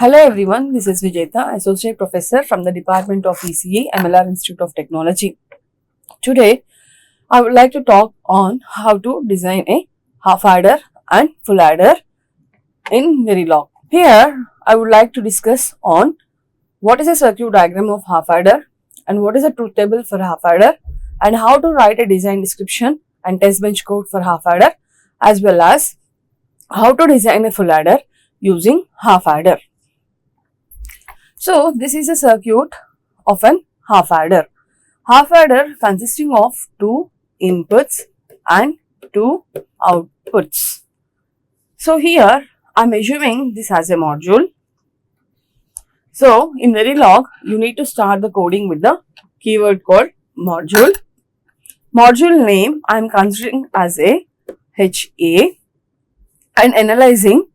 Hello everyone, this is Vijayta, Associate Professor from the Department of ECE, MLR Institute of Technology. Today, I would like to talk on how to design a half adder and full adder in Verilog. Here, I would like to discuss on what is a circuit diagram of half adder and what is a truth table for half adder and how to write a design description and test bench code for half adder, as well as how to design a full adder using half adder. So, this is a circuit of an half adder. Half adder consisting of two inputs and two outputs. So, here I am assuming this as a module. So, in Verilog, you need to start the coding with the keyword called module. Module name I am considering as a HA and analyzing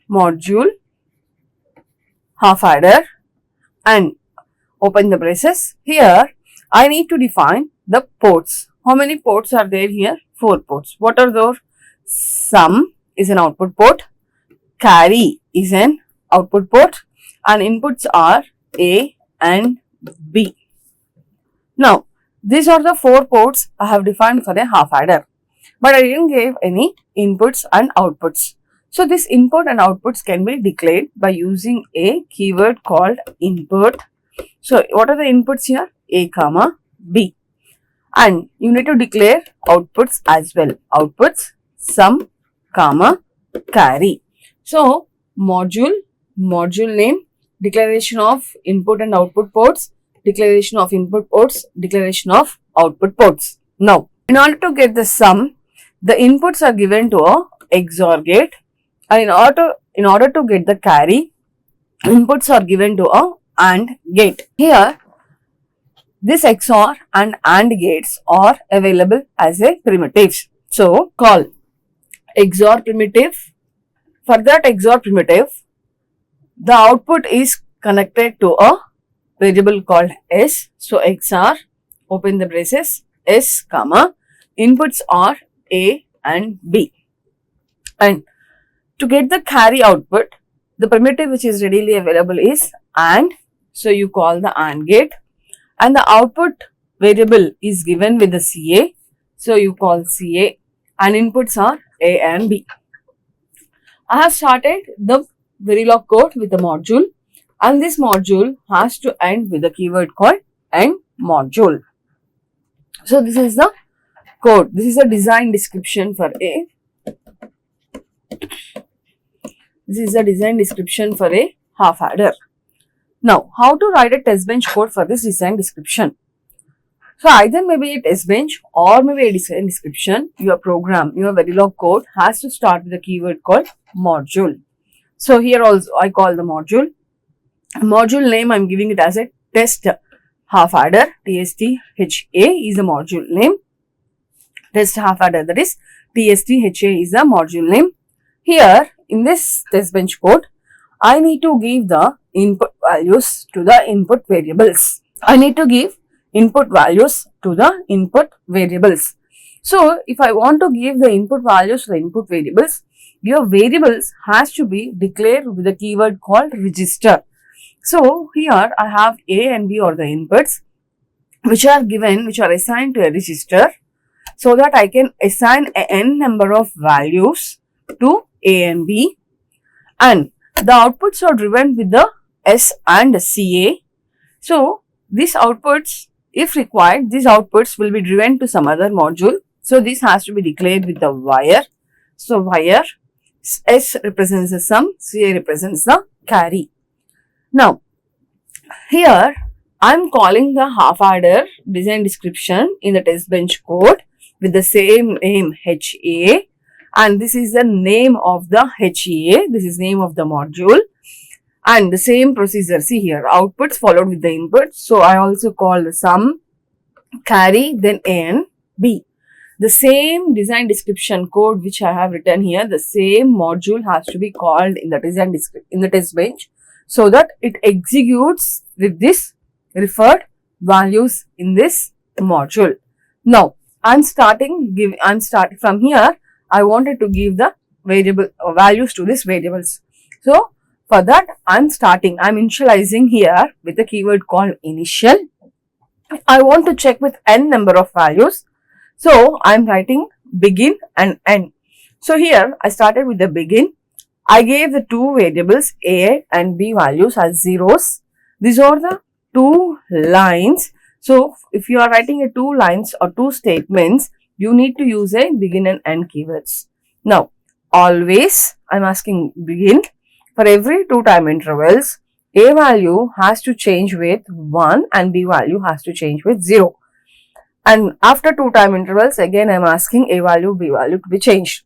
module half adder and open the braces. Here I need to define the ports. How many ports are there here? 4 ports. What are those? Sum is an output port, carry is an output port, and inputs are A and B. Now, these are the 4 ports I have defined for a half adder, but I didn't give any inputs and outputs. So, this input and outputs can be declared by using a keyword called input. So, what are the inputs here? A comma B. And you need to declare outputs as well. Outputs sum comma carry. So, module name, declaration of input and output ports, declaration of input ports, declaration of output ports. Now, in order to get the sum, the inputs are given to a XOR gate. And in order to get the carry, inputs are given to a AND gate. Here, this XOR and AND gates are available as a primitives. So, call XOR primitive. For that XOR primitive, the output is connected to a variable called S. So, XOR, open the braces, S comma, inputs are A and B. And to get the carry output, the primitive which is readily available is AND. So, you call the AND gate, and the output variable is given with the CA. So, you call CA, and inputs are A and B. I have started the Verilog code with the module, and this module has to end with the keyword called end module. So, this is the code. This is a design description for a half adder. Now, how to write a test bench code for this design description? So, either maybe a test bench or maybe a design description, your program, your Verilog code has to start with a keyword called module. So, here also I call the module. Module name I am giving it as a test half adder, TSTHA is the module name. Test half adder, that is TSTHA is the module name. Here, in this test bench code, I need to give the input values to the input variables. So, if I want to give the input values to the input variables, your variables has to be declared with the keyword called register. So, here I have A and B are the inputs which are assigned to a register, so that I can assign n number of values to A and B, and the outputs are driven with the S and CA. So, these outputs, if required, these outputs will be driven to some other module. So, this has to be declared with the wire. So, wire, S represents the sum, CA represents the carry. Now, here I am calling the half adder design description in the test bench code with the same name HA. And this is the name of the HA, this is name of the module, and the same procedure. See here, outputs followed with the inputs. So, I also call the sum, carry, then A and B. The same design description code which I have written here, the same module has to be called in the test bench, so that it executes with this referred values in this module. Now, I'm starting from here. I wanted to give the variable values to these variables. So, For that, I'm initializing here with the keyword called initial. I want to check with n number of values. So I'm writing begin and end. So here I started with the begin. I gave the two variables a and b values as zeros. These are the two lines. So if you are writing a two lines or two statements, you need to use a begin and end keywords. Now, always I'm asking begin. For every two time intervals, a value has to change with 1 and b value has to change with 0. And after two time intervals, again I am asking a value, b value to be changed.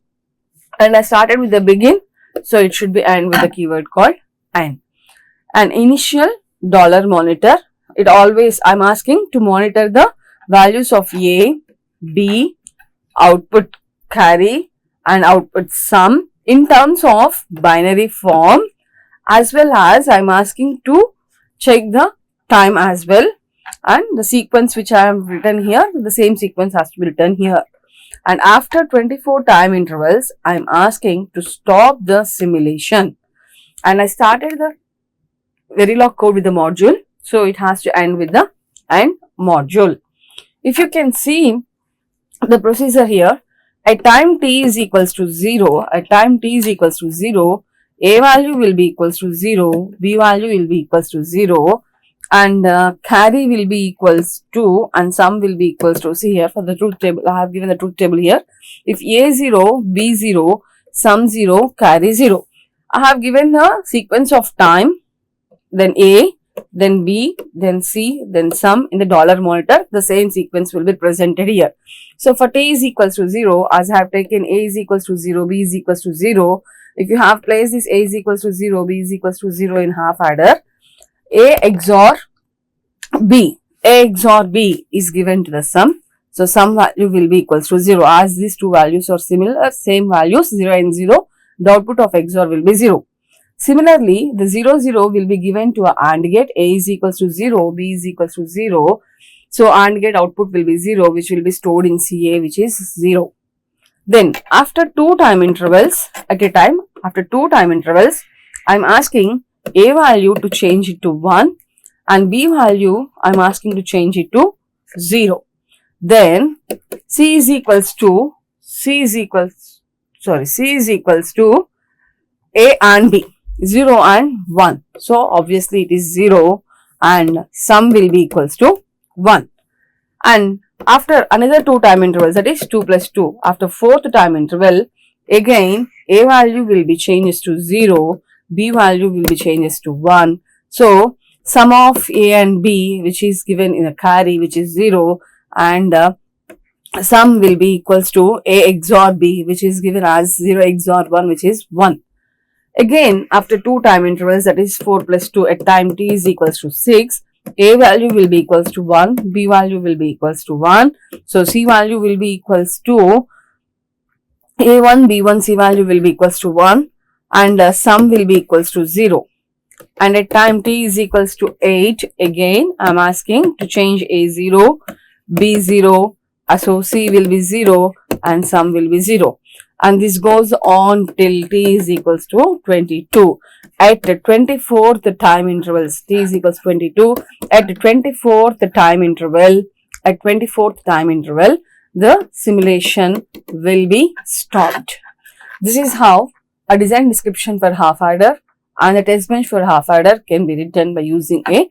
And I started with the begin, so it should be end with the keyword called end. And initial dollar monitor, it always I'm asking to monitor the values of a, b, output carry and output sum in terms of binary form, as well as I'm asking to check the time as well, and the sequence which I have written here, the same sequence has to be written here. And after 24 time intervals, I'm asking to stop the simulation. And I started the Verilog code with the module, so it has to end with the end module. If you can see the procedure here, at time t is equals to 0, at time t is equals to 0, a value will be equals to 0, b value will be equals to 0, and carry will be equals to, and sum will be equals to, see here for the truth table, I have given the truth table here. If a 0, b 0, sum 0, carry 0. I have given the sequence of time, then a, then b, then c, then sum in the dollar monitor. The same sequence will be presented here. So for t is equals to 0, as I have taken a is equals to 0, b is equals to 0. If you have placed this a is equals to 0, b is equals to 0 in half adder, a XOR B is given to the sum. So sum value will be equals to 0. As these two values are similar, same values 0 and 0, the output of XOR will be 0. Similarly, the 0 0 will be given to a AND gate. A is equals to 0, B is equals to 0. So AND gate output will be 0, which will be stored in CA, which is 0. Then after two time intervals, at a time, after two time intervals, I am asking a value to change it to 1 and b value I am asking to change it to 0. Then C is equals to A and B, 0 and 1. So obviously it is 0 and sum will be equals to 1. And after another two time intervals, that is 2 plus 2, after fourth time interval, again a value will be changed to 0, b value will be changed to 1. So sum of a and b, which is given in a carry, which is 0, and sum will be equals to a XOR b, which is given as 0 XOR 1, which is 1. Again, after two time intervals, that is 4 plus 2, at time t is equals to 6, a value will be equals to 1, b value will be equals to 1. So c value will be equals to a1, b1, c value will be equals to 1, and sum will be equals to 0. And at time t is equals to 8, again I am asking to change a0, b0, so c will be 0 and sum will be 0. And this goes on till t is equals to 22. At the 24th time intervals, t is equals to 22. At the 24th time interval, the simulation will be stopped. This is how a design description for half adder and the test bench for half adder can be written by using a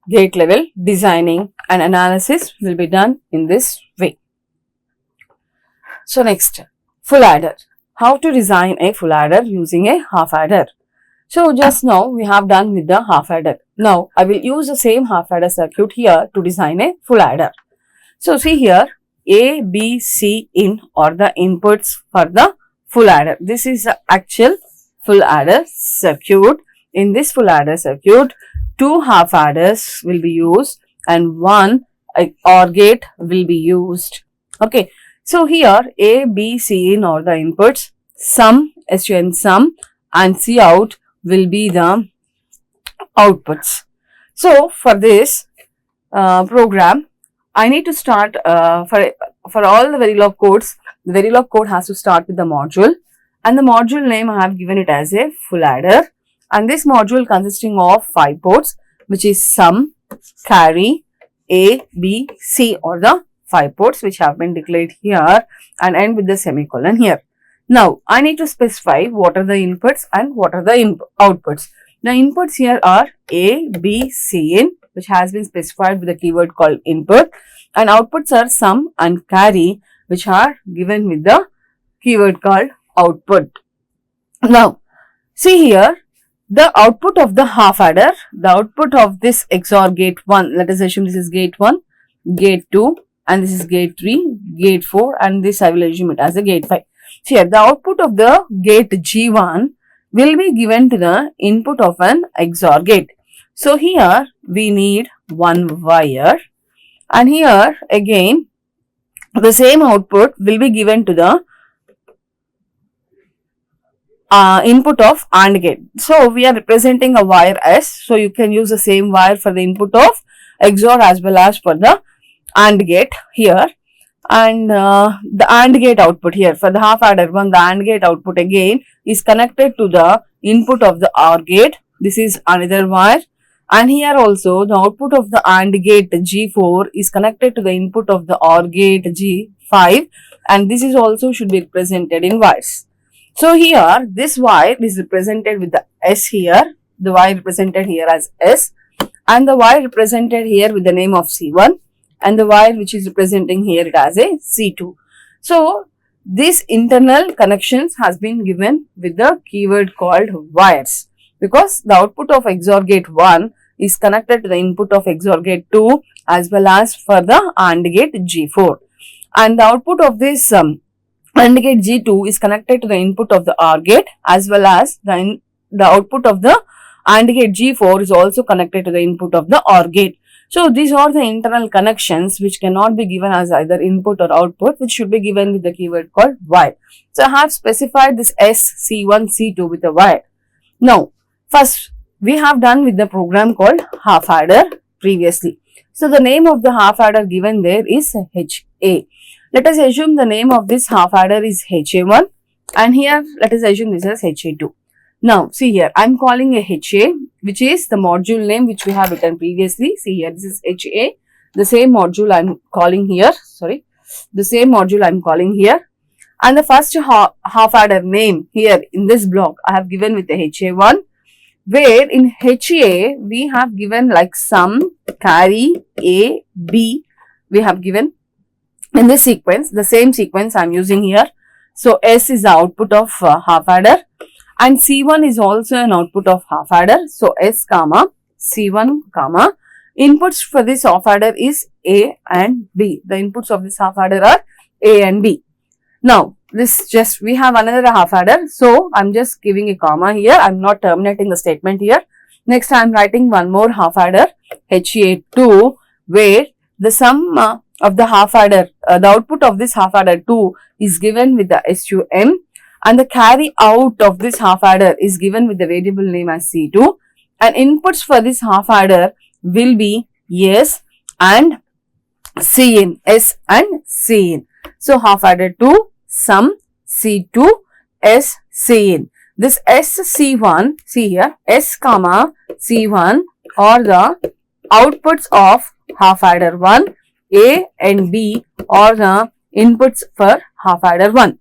gate level designing, and analysis will be done in this way. So next, full adder. How to design a full adder using a half adder. So just now we have done with the half adder. Now I will use the same half adder circuit here to design a full adder. So see here, A, B, C in are the inputs for the full adder. This is the actual full adder circuit. In this full adder circuit, two half adders will be used and one OR gate will be used. Okay. So here A, B, C in are the inputs, sum, SUN sum, and C out will be the outputs. So for this program, I need to start for all the Verilog codes. The Verilog code has to start with the module, and the module name I have given it as a full adder, and this module consisting of 5 ports, which is sum, carry, A, B, C, or the 5 ports which have been declared here and end with the semicolon here. Now, I need to specify what are the inputs and what are the outputs. The inputs here are A, B, C in, which has been specified with the keyword called input, and outputs are sum and carry, which are given with the keyword called output. Now, see here, the output of the half adder, the output of this XOR gate 1, let us assume this is gate 1, gate 2, and this is gate 3, gate 4, and this I will assume it as a gate 5. So here, the output of the gate G1 will be given to the input of an XOR gate. So here, we need one wire, and here again, the same output will be given to the input of AND gate. So we are representing a wire S. So you can use the same wire for the input of XOR as well as for the AND gate here. And the AND gate output here for the half adder one, the AND gate output again is connected to the input of the OR gate. This is another wire. And here also the output of the AND gate G4 is connected to the input of the OR gate G5, and this is also should be represented in wires. So here this wire is represented with the S here, the wire represented here as S, and the wire represented here with the name of C1, and the wire which is representing here it as a C2. So this internal connections has been given with the keyword called wires, because the output of XOR gate 1 is connected to the input of XOR gate 2 as well as for the AND gate G4, and the output of this AND gate G2 is connected to the input of the OR gate as well as the output of the AND gate G4 is also connected to the input of the OR gate. So these are the internal connections which cannot be given as either input or output, which should be given with the keyword called wire. So I have specified this S, C1, C2 with a wire. Now, first we have done with the program called half adder previously. So the name of the half adder given there is HA. Let us assume the name of this half adder is HA1, and here let us assume this is HA2. Now see here, I am calling a HA, which is the module name which we have written previously. See here, this is HA, the same module I am calling here, the same module I am calling here, and the first half adder name here in this block I have given with the HA1, where in HA we have given like sum, carry, A, B, we have given in this sequence, the same sequence I am using here. So S is the output of half adder, and C1 is also an output of half adder. So S comma C1 comma inputs for this half adder is A and B. The inputs of this half adder are A and B. Now this just we have another half adder, so I'm just giving a comma here. I'm not terminating the statement here. Next I'm writing one more half adder HA2, where the sum of the half adder, the output of this half adder 2 is given with the SUM, and the carry out of this half adder is given with the variable name as C2, and inputs for this half adder will be S and Cin, S and Cin. So half adder 2, sum, C2, S, Cin. This SC1, see here, S comma C1 are the outputs of half adder 1, A and B are the inputs for half adder 1,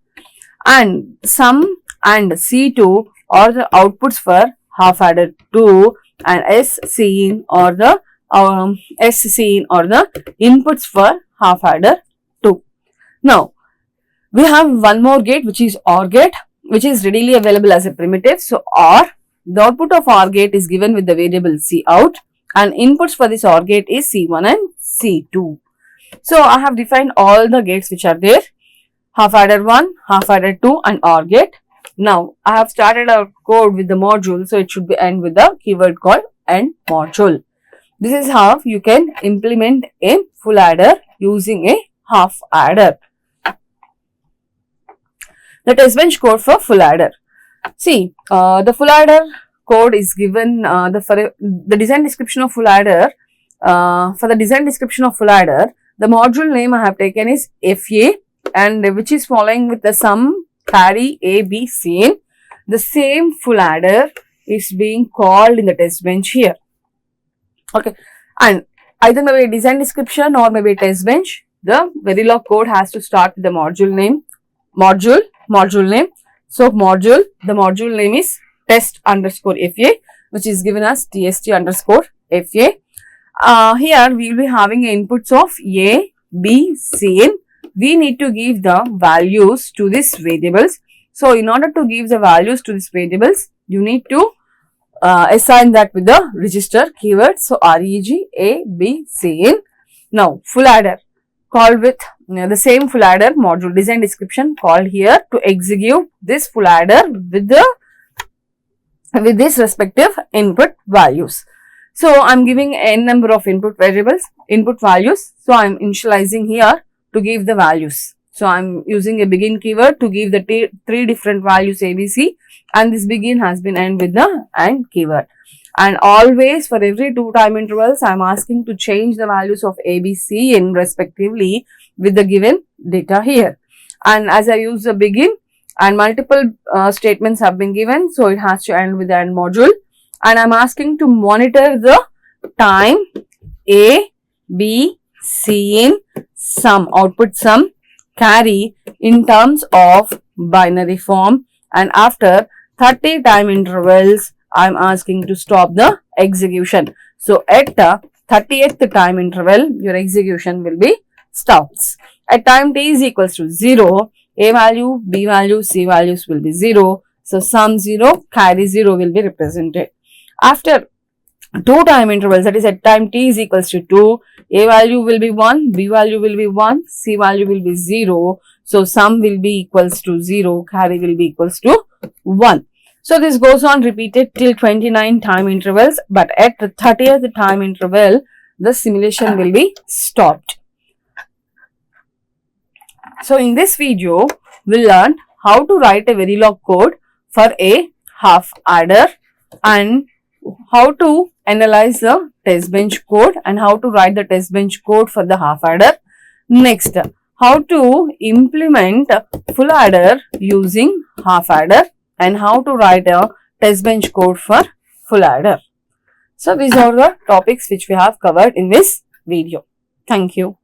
and sum and C2 are the outputs for half adder 2, and SCin are the inputs for half adder 2. Now we have one more gate which is OR gate, which is readily available as a primitive. So OR, the output of OR gate is given with the variable Cout, and inputs for this OR gate is C1 and C2. So I have defined all the gates which are there, half adder 1, half adder 2 and OR gate. Now I have started our code with the module, so it should be end with the keyword called end module. This is how you can implement a full adder using a half adder. The test bench code for full adder. See, the full adder code is given the design description of full adder. For the design description of full adder, the module name I have taken is FA, and which is following with the sum, carry, A, B, C. The same full adder is being called in the test bench here. Okay, and either maybe design description or maybe test bench, the Verilog code has to start with the module name, module name. So the module name is test_FA, which is given as tst_FA. Here we will be having inputs of A, B, C in. We need to give the values to these variables. So in order to give the values to these variables, you need to assign that with the register keyword. So reg A, B, C in. Now full adder called with the same full adder module design description called here to execute this full adder with this respective input values. So I'm giving n number of input values. So I'm initializing here to give the values. So I'm using a begin keyword to give the three different values ABC, and this begin has been end with the AND keyword. And always for every 2 time intervals, I'm asking to change the values of ABC in respectively with the given data here. And as I use the begin and multiple statements have been given, so it has to end with the AND module. And I'm asking to monitor the time A, B, C in sum, output sum, carry in terms of binary form, and after 30 time intervals, I'm asking to stop the execution. So at the 30th time interval, your execution will be stopped. At time t is equals to 0, A value, B value, C values will be 0. So sum 0, carry 0 will be represented. After 2 time intervals, that is at time t is equals to 2, A value will be 1, B value will be 1, C value will be 0. So sum will be equals to 0, carry will be equals to 1. So this goes on repeated till 29 time intervals, but at the 30th time interval, the simulation will be stopped. So in this video, we learned how to write a Verilog code for a half adder and how to analyze the test bench code and how to write the test bench code for the half adder. Next, how to implement full adder using half adder and how to write a test bench code for full adder. So these are the topics which we have covered in this video. Thank you.